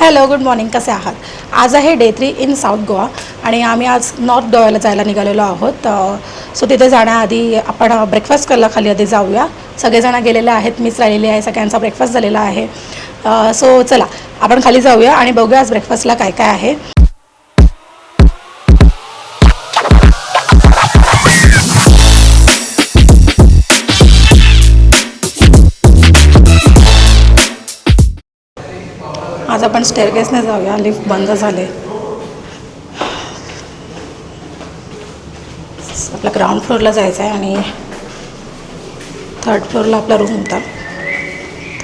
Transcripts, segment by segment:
Hello, good morning. कसे आहात? आज आहे डे 3 इन साऊथ गोवा आणि आम्ही आज नॉर्थ गोव्याला जायला निघालेलो आहोत. सो तिथे जाण्याआधी आपण ब्रेकफास्ट करायला खाली आधी जाऊया. सगळेजण गेलेले आहेत, मीच राहिलेली आहे. सगळ्यांचा ब्रेकफास्ट झालेला आहे. सो चला आपण खाली जाऊया आणि बघूया आज ब्रेकफास्टला काय काय आहे. आज आपण स्टेअरकेसने जाऊया, लिफ्ट बंद झाले. आपल्या ग्राउंड फ्लोअरला जायचं आहे आणि थर्ड फ्लोअरला आपला रूम होता.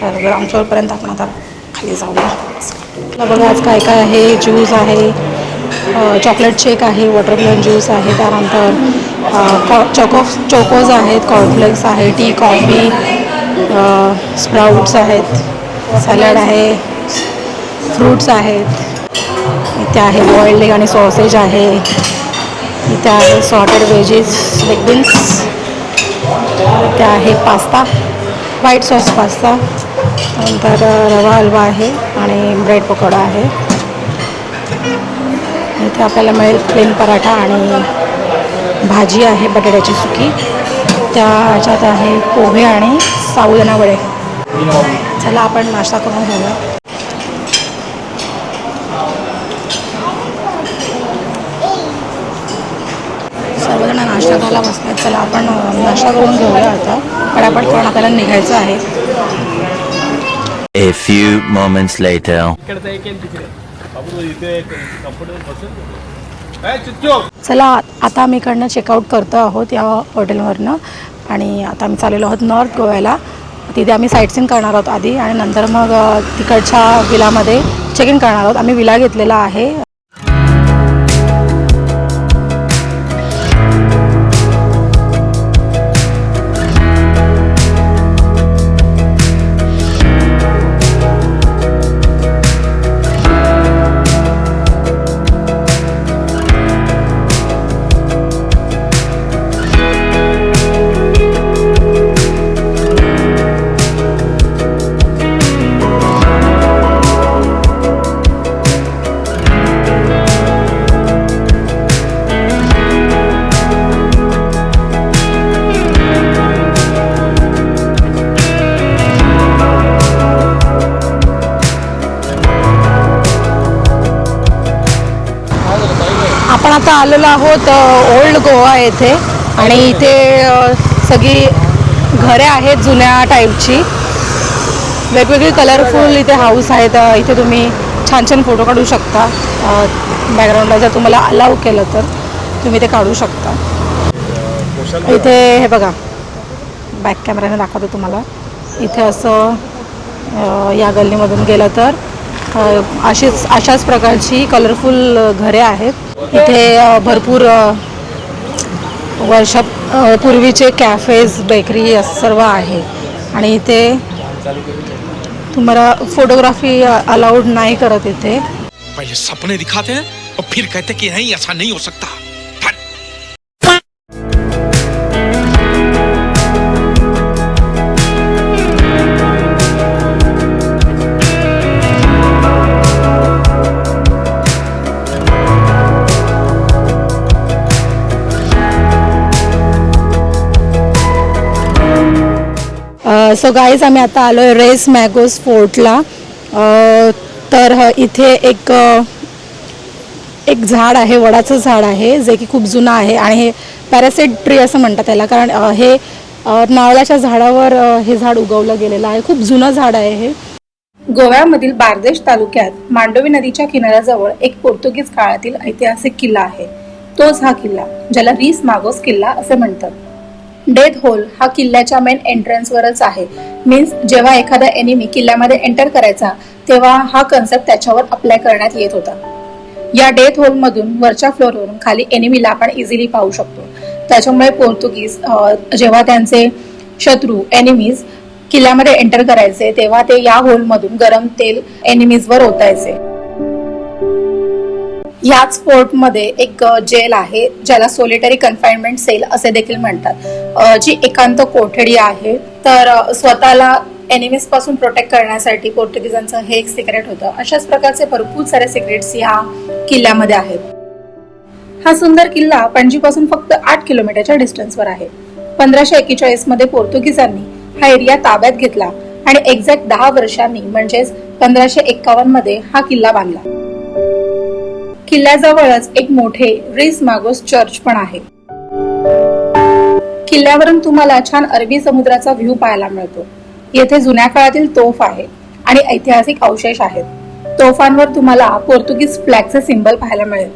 तर ग्राउंड फ्लोअरपर्यंत आपण आता खाली जाऊया. बघा आज काय काय आहे. ज्यूस आहे, चॉकलेट शेक आहे, वॉटरमेलन ज्यूस आहे, त्यानंतर चोकोज आहेत, कॉर्नफ्लेक्स आहे, टी कॉफी, स्प्राउट्स आहेत, सॅलड आहे, फ्रूट्स आहेत. इथे आहे बॉइल्ड एग आणि सॉसेज आहे. इथे आहे सॉर्टेड व्हेजीज, लेग बीन्स. इथे आहे पास्ता, व्हाईट सॉस पास्ता. नंतर रवा हलवा आहे आणि ब्रेड पकोडा आहे. इथे आपल्याला मिळेल प्लेन पराठा आणि भाजी आहे बटाट्याची सुकी. त्याच्यात आहे पोहे आणि साबुदाणा वडे. चला आपण नाश्ता करून घेऊया. सर्वजण नाश्ता करायला बसतात. चला आपण नाश्ता करून घेऊया आता. पटापट करून आपल्याला निघायचं आहे. A few moments later. चला आता आम्ही इकडनं चेकआउट करतो आहोत या हॉटेलवरनं आणि आता आम्ही चाललेलो आहोत नॉर्थ गोव्याला. तिथे आम्ही साईटसीन करणार आहोत आधी आणि नंतर मग तिकडच्या विलामध्ये चेक इन करणार आहोत. आम्ही विला घेतलेला आहे. आपण आता आलेलो आहोत ओल्ड गोवा येथे आणि इथे सगळी घरे आहेत जुन्या टाईपची. वेगवेगळी कलरफुल इथे हाऊस आहेत. इथे तुम्ही छान छान फोटो काढू शकता. बॅकग्राऊंडला जर तुम्हाला अलाउ केलं तर तुम्ही ते काढू शकता. इथे हे बघा, बॅक कॅमेऱ्याने दाखवतो तुम्हाला. इथे असं या गल्लीमधून गेलं तर अशाच प्रकारची कलरफुल घरे आहेत. इथे भरपूर वर्षापूर्वीचे कॅफेज, बेकरी असं सर्व आहे आणि इथे तुम्हाला फोटोग्राफी अलाउड नाही करत. इथे पहिले सपने दिखाते हैं और फिर कहते कि नहीं ऐसा नहीं हो सकता. सो गाईज आम्ही आता आलो आहे रेस मॅगोस फोर्टला. तर इथे एक झाड आहे, वडाचं झाड आहे जे की खूप जुनं आहे आणि हे पॅरासाइट ट्री असं म्हणतात त्याला, कारण हे नारळाच्या झाडावर हे झाड उगवलं गेलेलं आहे. खूप जुनं झाड आहे हे. गोव्यामधील बार्देश तालुक्यात मांडोवी नदीच्या किनाऱ्याजवळ एक पोर्तुगीज काळातील ऐतिहासिक किल्ला आहे. तोच हा किल्ला, ज्याला रीस मागोस किल्ला असे म्हणतात. डेथ होल हा किल्ल्याच्या मेन एंट्रन्सवरच आहे. मीन्स जेव्हा एखादा एनिमी किल्ल्यामध्ये एंटर करायचा तेव्हा हा कन्सेप्ट त्याच्यावर अप्लाय करण्यात येत होता. या डेथ होल मधून वरच्या फ्लोअरवरून खाली एनिमीला आपण इझिली पाहू शकतो. त्याच्यामुळे पोर्तुगीज जेव्हा त्यांचे शत्रू एनिमीज किल्ल्यामध्ये एंटर करायचे तेव्हा ते या होल मधून गरम तेल एनिमीजवर ओतायचे. याच फोर्टमध्ये एक जेल आहे ज्याला सोलिटरी कन्फाइनमेंट सेल असे देखील म्हणतात, जी एकांत कोठडी आहे. तर स्वतःला एनिमीज पासून प्रोटेक्ट करण्यासाठी पोर्तुगीजांचं हे एक सिक्रेट होतं. अशाच प्रकारचे भरपूर सारे सिक्रेट्स या किल्ल्यामध्ये आहेत. हा सुंदर किल्ला पणजीपासून फक्त 8 किलोमीटरच्या डिस्टन्सवर आहे. 1541 मध्ये पोर्तुगीजांनी हा एरिया ताब्यात घेतला आणि एक्झॅक्ट 10 वर्षांनी म्हणजेच 1551 मध्ये हा किल्ला बांधला. किल्ल्याजवळच एक मोठे रिस मागोस चर्च पण आहे. किल्ल्यावरून तुम्हाला छान अरबी समुद्राचा व्ह्यू पाहायला मिळतो. येथे जुन्या काळातील तोफ आहे आणि ऐतिहासिक अवशेष आहेत. तोफांवर तुम्हाला पोर्तुगीज फ्लॅगचे सिंबल पाहायला मिळेल.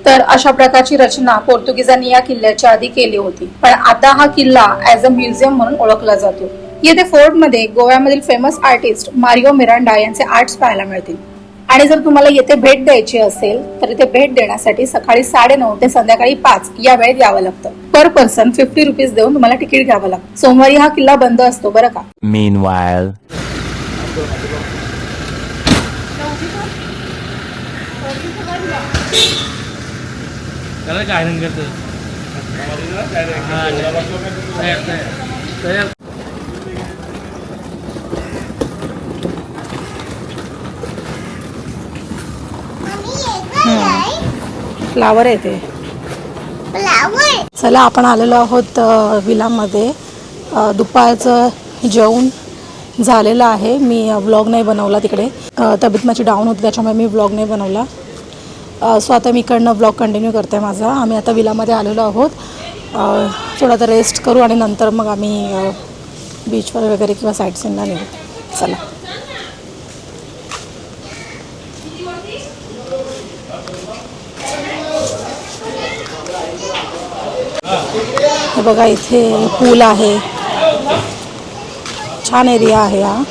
तर अशा प्रकारची रचना पोर्तुगीजांनी या किल्ल्याच्या आधी केली होती, पण आता हा किल्ला ॲज अ म्युझियम म्हणून ओळखला जातो. येथे फोर्टमध्ये गोव्यामधील फेमस आर्टिस्ट मारिओ मिरांडा यांचे आर्ट्स पाहायला मिळतील. आणि जर तुम्हाला येथे भेट द्यायची असेल तर इथे भेट देण्यासाठी सकाळी 9:30 ते संध्याकाळी 5 या वेळेत यावं लागतं. पर पर्सन 50 रुपीज देऊन तुम्हाला तिकीट घ्यावं लागतं. सोमवारी हा किल्ला बंद असतो बरं का. Meanwhile. फ्लावर येते. चला आपण आलेलो आहोत विलामध्ये. दुपारचं जेवण झालेलं आहे. मी व्लॉग नाही बनवला तिकडे. तब्येत माझी डाऊन होती त्याच्यामुळे मी व्लॉग नाही बनवला. सो आता मी इकडनं व्लॉग कंटिन्यू करते माझा. आम्ही आता विलामध्ये आलेलो आहोत. थोडा तर रेस्ट करू आणि नंतर मग आम्ही बीचवर वगैरे किंवा साईट सीनला निघू. चला. हे बघा इथे पूल आहे. छान एरिया आहे हा.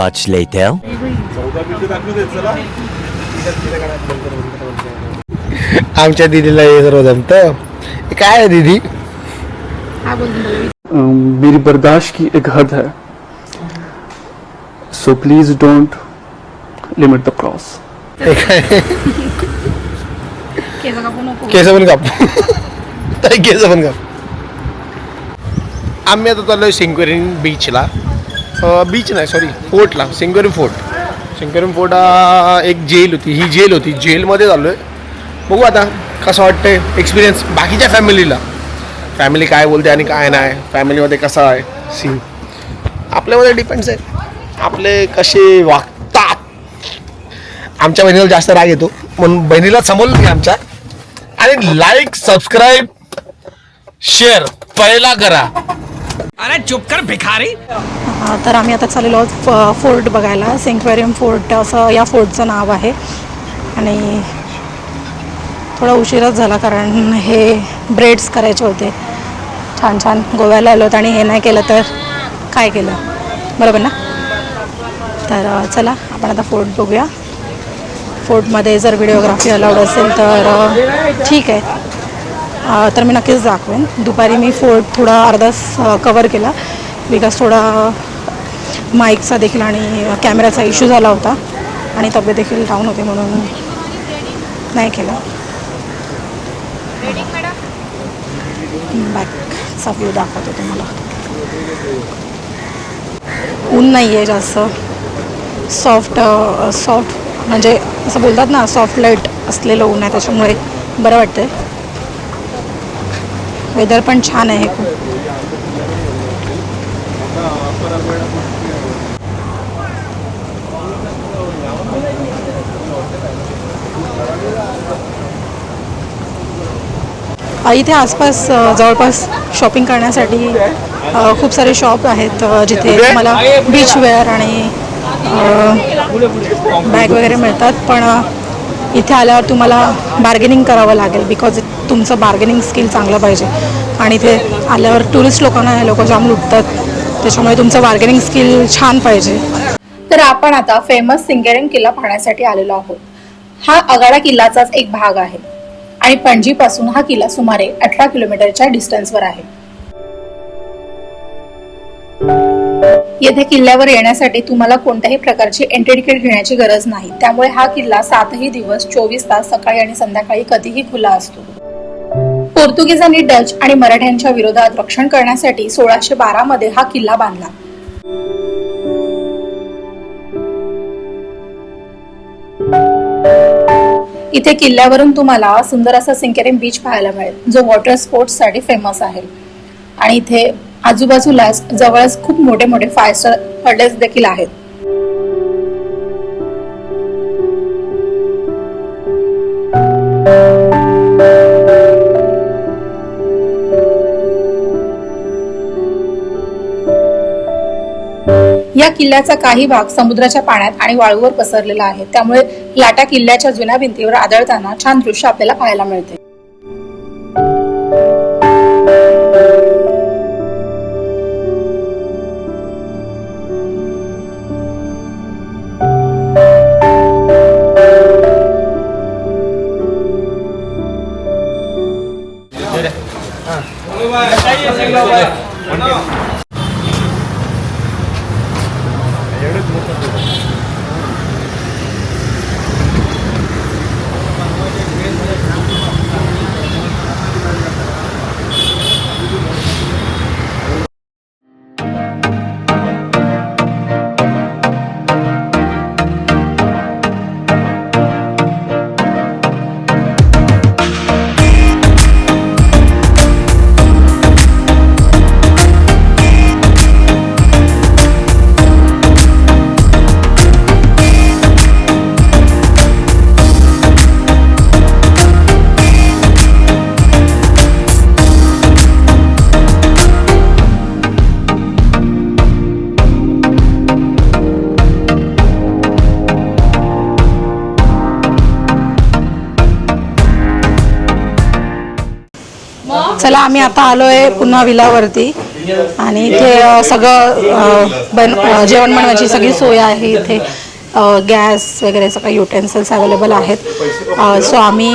Much later. आमच्या दीदीला हे सर्व जमतं. काय आहे दीदी? मेरी बर्दाश्त की एक हद है, so please don't limit the cross. केस पण काप. केस पण काप. आम्ही आता चाललोय सिंक्वेरियम बीचला. बीच नाही सॉरी फोर्टला. सिंक्वेरियम फोर्ट एक जेल होती. ही जेल होती. जेलमध्ये चाललोय. बघू आता कसं वाटतंय एक्सपिरियन्स बाकीच्या फॅमिली काय बोलते आणि काय नाही. फॅमिलीमध्ये कसं आहे सीन आपल्यामध्ये डिपेंड्स आहे. आपले कसे वागतात. आमच्या बहिणीला जास्त राग येतो म्हणून बहिणीला समोर आमच्या. आणि लाईक सबस्क्राईब शेअर पहिला करा. अरे चुप कर भिखारी. तर आम्ही आता चाललेलो आहोत फोर्ट बघायला. सेंक्वेरियम फोर्ट असं या फोर्टचं नाव आहे. आणि थोडा उशीरच झाला कारण हे ब्रेड्स करायचे होते. छान छान गोव्याला आलो आणि हे नाही केलं तर काय केलं बरोबर ना. तर चला आपण आता फोर्ट बघूया. फोर्टमध्ये जर व्हिडिओग्राफी अलाउड असेल तर ठीक आहे. तर मी नक्कीच दाखवेन. दुपारी मी फोर्ट थोडा अर्धा कवर केला बिकॉज थोडा माईकचा देखील आणि कॅमेराचा इश्यू झाला होता आणि तब्येत देखील डाऊन होते म्हणून नाही केलं. बॅकचा व्ह्यू दाखवतो तुम्हाला. ऊन नाही आहे जास्त. सॉफ्ट म्हणजे असं बोलतात ना सॉफ्ट लाईट असलेलं ऊन आहे त्याच्यामुळे बरं वाटतंय. वेदर पण छान आहे खूप. इथे आसपास जवळपास शॉपिंग करण्यासाठी खूप सारे शॉप आहेत जिथे तुम्हाला बीच वेअर आणि बॅग वगैरे मिळतात. पण इथे आल्यावर तुम्हाला बार्गेनिंग करावं लागेल बिकॉज तुमचं बार्गेनिंग स्किल चांगलं पाहिजे. आणि इथे आल्यावर टुरिस्ट लोकांना हे लोक जाम लुटतात त्याच्यामुळे तुमचं बार्गेनिंग स्किल छान पाहिजे. तर आपण आता फेमस सिंगेरियम किल्ला पाहण्यासाठी आलेलो आहोत. हा अगाडा किल्ल्याचाच एक भाग आहे. आणि पणजीपासून हा किल्ला सुमारे 18 किलोमीटरच्या डिस्टन्सवर आहे. येथे किल्ल्यावर येण्यासाठी तुम्हाला कोणत्याही प्रकारची एंट्री तिकीट घेण्याची गरज नाही. त्यामुळे हा किल्ला 7ही दिवस 24 तास सकाळी आणि संध्याकाळी कधीही खुला असतो. पोर्तुगीजांनी डच आणि मराठ्यांच्या विरोधात रक्षण करण्यासाठी 1612 मध्ये हा किल्ला बांधला. इथे किल्ल्यावरून तुम्हाला सुंदर असा सिंकेरेम बीच पाहायला मिळेल, जो वॉटर स्पोर्ट्स साठी फेमस आहे. आणि इथे आजूबाजूलाच जवळच खूप मोठे मोठे 5 स्टार हॉटेल्स देखील आहेत. या किल्ल्याचा काही भाग समुद्राच्या पाण्यात आणि वाळूवर पसरलेला आहे. त्यामुळे लाटा किल्ल्याच्या जुन्या भिंतीवर आदळताना छान दृश्य आपल्याला पाहायला मिळते. चला आम्ही आता आलोय पुन्हा विलावरती आणि इथे सगळं जेवण बनवायची सगळी सोय आहे. इथे गॅस वगैरे सगळे युटेन्सिल्स अवेलेबल आहेत. सो आम्ही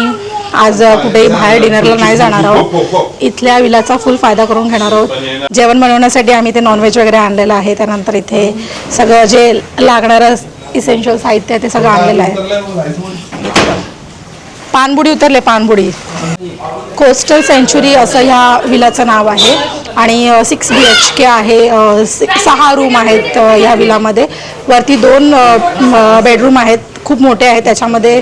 आज कुठेही बाहेर डिनरला नाही जाणार आहोत. इथल्या विलाचा फुल फायदा करून घेणार आहोत. जेवण बनवण्यासाठी आम्ही ते नॉनव्हेज वगैरे आणलेलं आहे. त्यानंतर इथे सगळं जे लागणारं इसेन्शियल साहित्य आहे ते सगळं आणलेलं आहे. पानबुडी उतरले, पानबुडी. कोस्टल सेंच्युरी असं ह्या विलाचं नाव आहे आणि 6 BHK आहे. 6 रूम आहेत या विलामध्ये. वरती 2 बेडरूम आहेत, खूप मोठे आहेत. त्याच्यामध्ये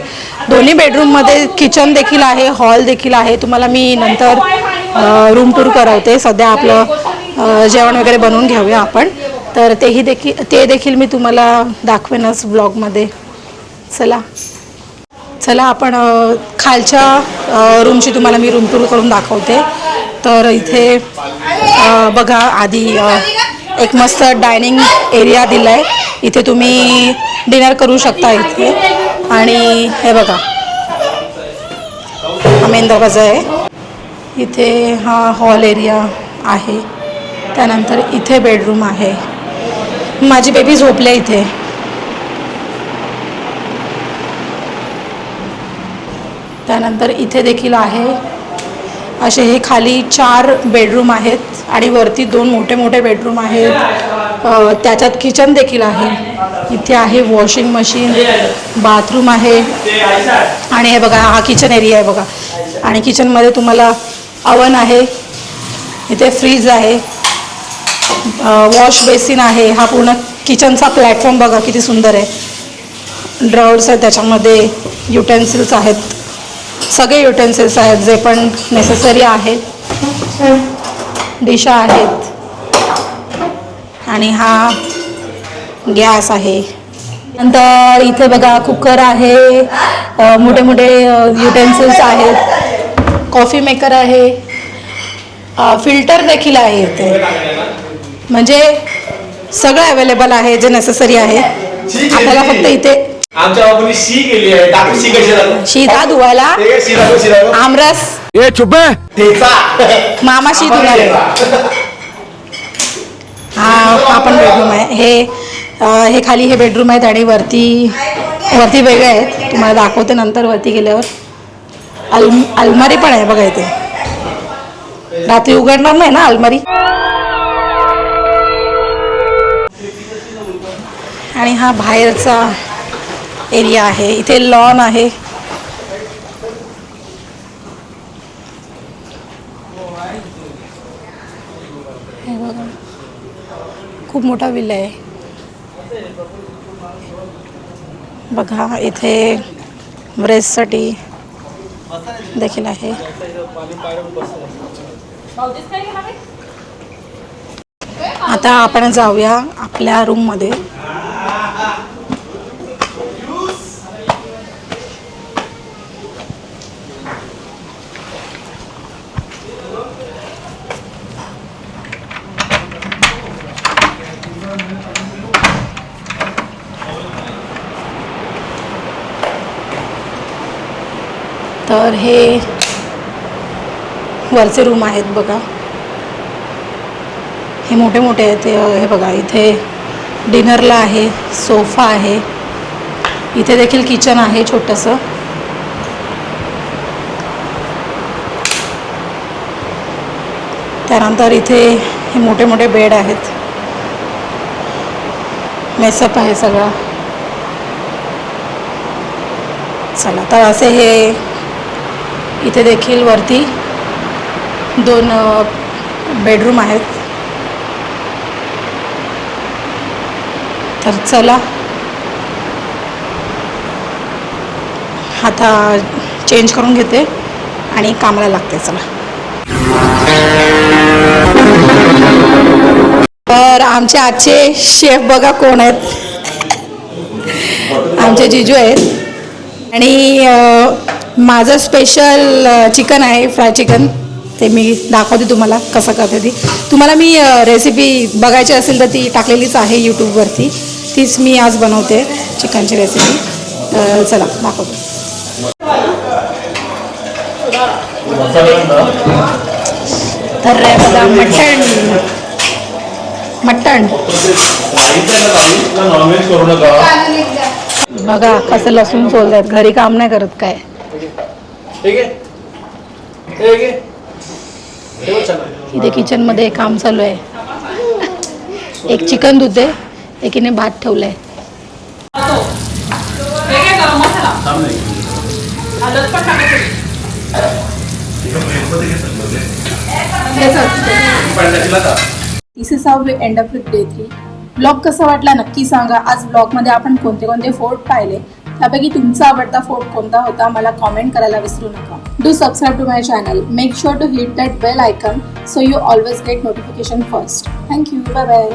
दोन्ही बेडरूममध्ये किचन देखील आहे, हॉल देखील आहे. तुम्हाला मी नंतर रूम टूर करवते. सध्या आपलं जेवण वगैरे बनवून घेऊया आपण. तर ते देखील मी तुम्हाला दाखवेनच ब्लॉगमध्ये. चला आपण खालच्या रूमची तुम्हाला मी रूम टूर करून दाखवते. तर इथे बघा, आधी एक मस्त डायनिंग एरिया दिला आहे. इथे तुम्ही डिनर करू शकता इथे. आणि हे बघा, हा मेन दरवाजा आहे. इथे हा हॉल एरिया आहे. त्यानंतर इथे बेडरूम आहे. माझी बेबी झोपल्या इथे. त्यानंतर इथे देखील आहे. असे हे खाली 4 बेडरूम आहेत आणि वरती 2 मोठे मोठे बेडरूम आहेत. त्याच्यात किचन देखील आहे. इथे आहे वॉशिंग मशीन, बाथरूम आहे. आणि हे बघा, हा किचन एरिया आहे बघा. आणि किचनमध्ये तुम्हाला अवन आहे. इथे फ्रीज आहे, वॉश बेसिन आहे. हा पूर्ण किचनचा प्लॅटफॉर्म बघा किती सुंदर आहे. ड्रॉवर्स आहेत, त्याच्यामध्ये युटेन्सिल्स आहेत, सगळे युटेन्सिल्स आहेत जे पण नेसेसरी आहेत. डिशा आहेत आणि हा गॅस आहे. नंतर इथे बघा कुकर आहे, मोठे मोठे युटेन्सिल्स आहेत, कॉफी मेकर आहे, फिल्टर देखील आहे इथे. म्हणजे सगळं अवेलेबल आहे जे नेसेसरी आहे. आपल्याला फक्त इथे आमच्या बाबूने शी केली आहे. टाकू शी कशी लागू? शी धुवायला आमरस ए चुप है ठेचा मामा शी धुणार आहे. हा पण बेडरूम आहे. हे खाली हे बेडरूम आहेत आणि वरती वेगळे आहेत. तुम्हाला दाखवते नंतर वरती गेल्यावर. अलमारी पण आहे बघा इथे. रात्री उघडणार नाही ना अलमारी. आणि हा बाहेरचा एरिया आहे. इथे लॉन आहे. हे बघा खूप मोठा विला आहे बघा. इथे ब्रेससाठी देखील आहे. आता आपण जाऊया आपल्या रूममध्ये. तर हे वरचे रूम आहेत बघा. हे मोठे मोठे आहेत. हे बघा इथे डिनरला आहे, सोफा आहे. इथे देखील किचन आहे छोटंसं. त्यानंतर इथे हे मोठे मोठे बेड आहेत. मेसअप आहे सगळा. चला तर असे हे इथे देखील वरती 2 बेडरूम आहेत. तर चला आता चेंज करून घेते आणि कामाला लागते. चला तर आमचे आजचे शेफ बघा कोण आहेत. आमचे जिजू आहेत. आणि माझं स्पेशल चिकन आहे, फ्राय चिकन. ते मी दाखवते तुम्हाला कसं करते ती. तुम्हाला मी रेसिपी बघायची असेल तर ती टाकलेलीच आहे यूट्यूबवरती. तीच मी आज बनवते चिकनची रेसिपी. चला दाखवते. तर बघा मटण बघा कसं लसूण सोलतात. घरी काम नाही करत काय. इथे किचनमध्ये काम चालू आहे. एक चिकन धुते, एकीने भात ठेवलाय. This is how we end up with day 3. Blog कसा वाटला नक्की सांगा. आज ब्लॉगमध्ये आपण कोणते कोणते फोर्ट पाहिले, त्यापैकी तुमचा आवडता फोर्ट कोणता होता मला कॉमेंट करायला विसरू नका. Do subscribe to my channel. Make sure to hit that bell icon so you always get notification first. Thank you. Bye bye.